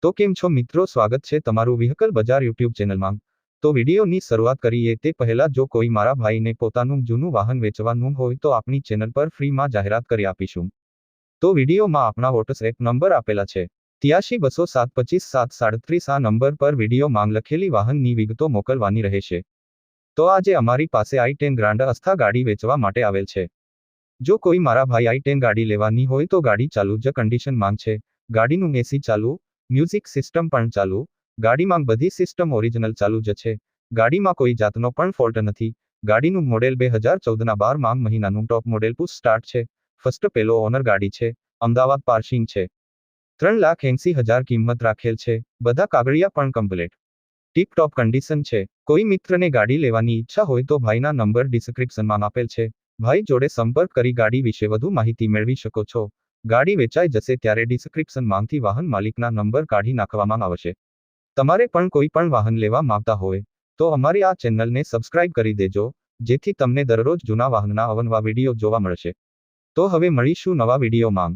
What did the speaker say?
તો કેમ છો મિત્રો, સ્વાગત છે તમારું વ્હીકલ બજાર યુટ્યુબ ચેનલમાં। તો વિડીયોની શરૂઆત કરીએ તે પહેલા જો કોઈ મારા ભાઈને પોતાનું જૂનું વાહન વેચવાનું હોય તો આપણી ચેનલ પર ફ્રીમાં જાહેરાત કરી આપીશું। તો વિડીયોમાં આપણા વોટ્સએપ નંબર આપેલા છે 8320725737 આ નંબર પર વિડીયો માંગ લખેલી વાહનની વિગતો મોકલવાની રહેશે। તો આજે અમારી પાસે i10 ગ્રાન્ડ અસ્થા ગાડી વેચવા માટે આવેલ છે। જો કોઈ મારા ભાઈ i10 ગાડી લેવાની હોય તો ગાડી ચાલુ જ કન્ડિશન માંગ છે। ગાડીનું એસી ચાલુ, મ્યુઝિક સિસ્ટમ પણ ચાલુ, ગાડીમાં બધી સિસ્ટમ ઓરિજિનલ ચાલુ જ છે। ગાડીમાં કોઈ જાતનો પણ ફોલ્ટ નથી। ગાડીનું મોડેલ 2014ના 12 મહિનાનું ટોપ મોડેલ પુશ સ્ટાર્ટ છે। ફર્સ્ટ પેલો ઓનર ગાડી છે। અમદાવાદ પાર્સિંગ છે। 3,80,000 કિંમત રાખેલ છે। બધા કાગળિયા પણ કમ્પ્લીટ ટીપ ટોપ કન્ડિશન છે। કોઈ મિત્રને ગાડી લેવાની ઈચ્છા હોય તો ભાઈના નંબર ડિસ્ક્રિપ્શનમાં આપેલ છે। ભાઈ જોડે સંપર્ક કરી ગાડી વિશે વધુ માહિતી મેળવી શકો છો। ગાડી વેચાઈ જશે ત્યારે ડિસ્ક્રિપ્શનમાંથી વાહન માલિકના નંબર કાઢી નાખવામાં આવશે। તમારે પણ કોઈ પણ વાહન લેવા માંગતા હોય તો અમારી આ ચેનલને સબસ્ક્રાઇબ કરી દેજો, જેથી તમને દરરોજ જૂના વાહનના અવનવા વિડીયો જોવા મળશે। તો હવે મળીશું નવા વિડીયોમાં।